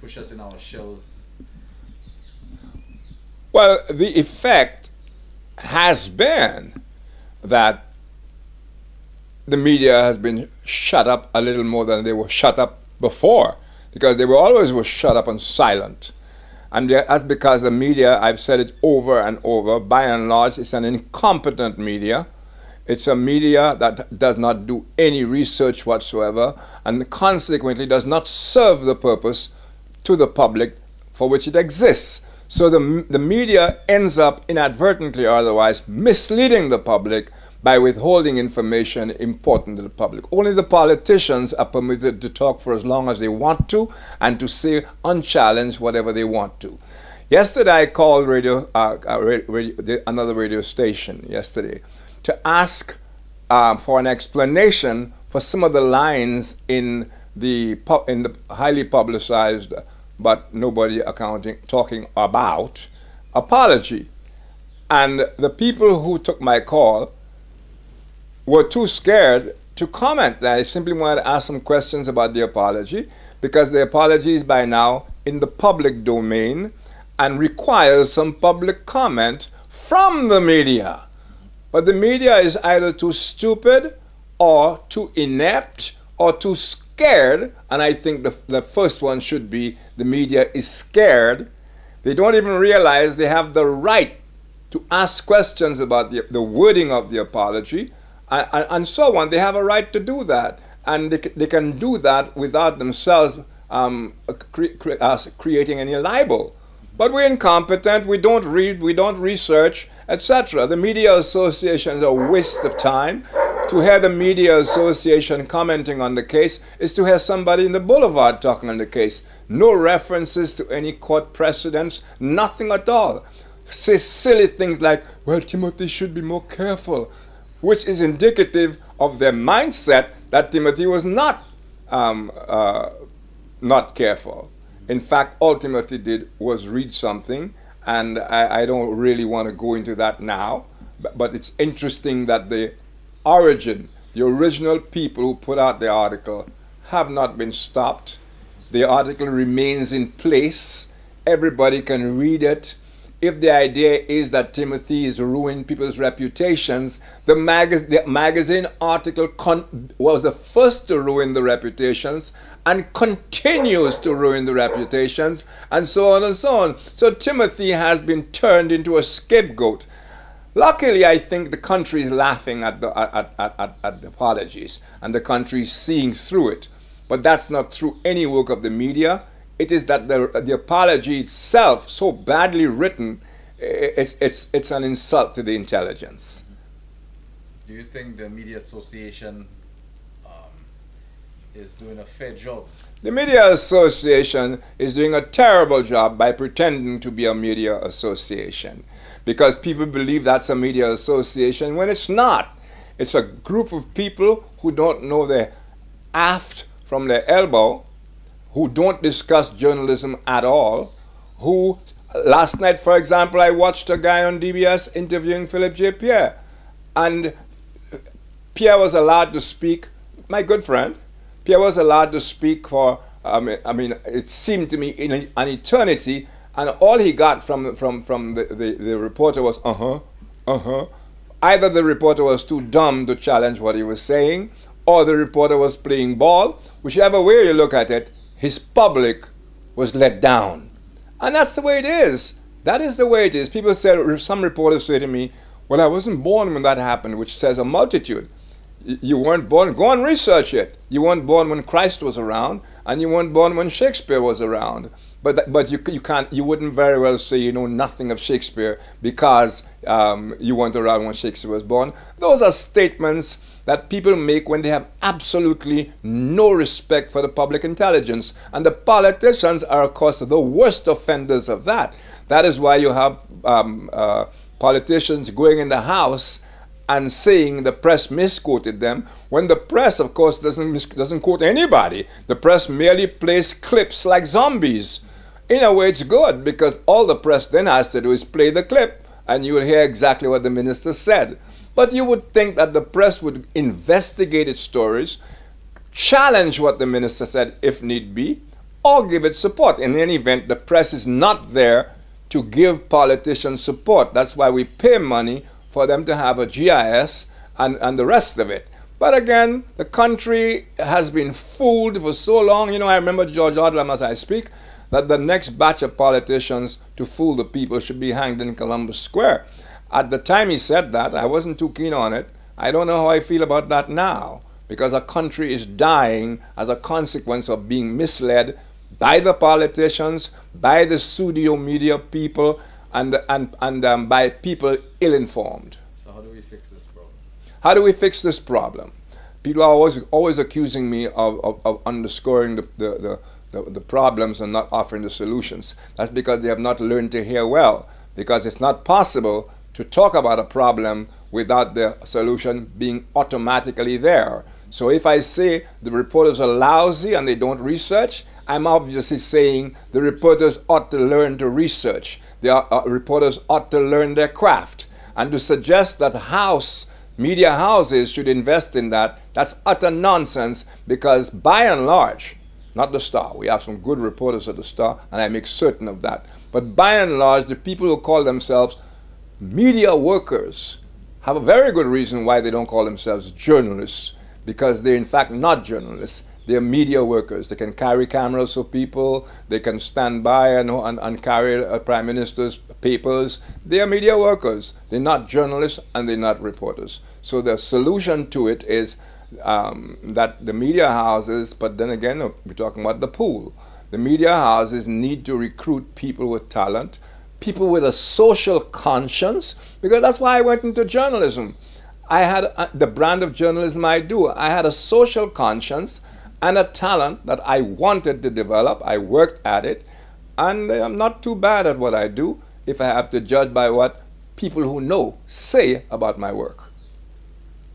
push us in our shells? Well, the effect has been that the media has been shut up a little more than they were shut up before, because they were always shut up and silent. And that's because the media, I've said it over and over, by and large, it's an incompetent media. It's a media that does not do any research whatsoever, and consequently does not serve the purpose to the public for which it exists. So the media ends up inadvertently or otherwise misleading the public by withholding information important to the public. Only the politicians are permitted to talk for as long as they want to and to say unchallenged whatever they want to. Yesterday I called another radio station yesterday to ask for an explanation for some of the lines in the highly publicized but nobody talking about apology. And the people who took my call were too scared to comment. I simply wanted to ask some questions about the apology, because the apology is by now in the public domain and requires some public comment from the media. But the media is either too stupid or too inept or too scared, and I think the first one should be the media is scared. They don't even realize they have the right to ask questions about the wording of the apology, and so on. They have a right to do that, and they can do that without themselves creating any libel. But we're incompetent, we don't read, we don't research, etc. The Media Association is a waste of time. To hear the Media Association commenting on the case is to hear somebody in the boulevard talking on the case. No references to any court precedents, nothing at all. Say silly things like, well, Timothy should be more careful, which is indicative of their mindset that Timothy was not careful. In fact, all Timothy did was read something, and I don't really want to go into that now, but it's interesting that the original people who put out the article have not been stopped. The article remains in place. Everybody can read it. If the idea is that Timothy is ruining people's reputations, the magazine article was the first to ruin the reputations and continues to ruin the reputations, and so on and so on. So Timothy has been turned into a scapegoat. Luckily, I think the country is laughing at the apologies, and the country is seeing through it. But that's not through any work of the media. It is that the apology itself, so badly written, it's an insult to the intelligence. Do you think the Media Association is doing a fair job? The Media Association is doing a terrible job by pretending to be a media association, because people believe that's a media association when it's not. It's a group of people who don't know their aft from their elbow, who don't discuss journalism at all, who, last night, for example, I watched a guy on DBS interviewing Philip J. Pierre, and Pierre was allowed to speak, my good friend, Pierre was allowed to speak for, it seemed to me, in an eternity, and all he got from the reporter was, Either the reporter was too dumb to challenge what he was saying, or the reporter was playing ball. Whichever way you look at it, his public was let down. And that's the way it is. That is the way it is. People say, some reporters say to me, well, I wasn't born when that happened, which says a multitude. You weren't born, go and research it. You weren't born when Christ was around, and you weren't born when Shakespeare was around. But you wouldn't very well say you know nothing of Shakespeare because you weren't around when Shakespeare was born. Those are statements that people make when they have absolutely no respect for the public intelligence. And the politicians are, of course, the worst offenders of that. That is why you have politicians going in the House and saying the press misquoted them, when the press, of course, doesn't quote anybody. The press merely plays clips like zombies. In a way, it's good, because all the press then has to do is play the clip, and you will hear exactly what the minister said. But you would think that the press would investigate its stories, challenge what the minister said if need be, or give it support. In any event, the press is not there to give politicians support. That's why we pay money for them to have a GIS and the rest of it. But again, the country has been fooled for so long. You know, I remember George Odlum, as I speak, that the next batch of politicians to fool the people should be hanged in Columbus Square. At the time he said that, I wasn't too keen on it. I don't know how I feel about that now, because our country is dying as a consequence of being misled by the politicians, by the pseudo media people, and by people ill-informed. So how do we fix this problem? How do we fix this problem? People are always accusing me of underscoring the problems and not offering the solutions. That's because they have not learned to hear well, because it's not possible to talk about a problem without the solution being automatically there. So if I say the reporters are lousy and they don't research, I'm obviously saying the reporters ought to learn to research. Reporters ought to learn their craft. And to suggest that media houses should invest in that, that's utter nonsense, because by and large, not the Star, we have some good reporters at the Star, and I make certain of that, but by and large, the people who call themselves media workers have a very good reason why they don't call themselves journalists, because they're in fact not journalists. They're media workers. They can carry cameras for people. They can stand by and carry a prime minister's papers. They are media workers. They're not journalists and they're not reporters. So the solution to it is that the media houses, but then again, we're talking about the pool. The media houses need to recruit people with talent, people with a social conscience, because that's why I went into journalism. I had the brand of journalism I do. I had a social conscience and a talent that I wanted to develop. I worked at it, and I'm not too bad at what I do if I have to judge by what people who know say about my work.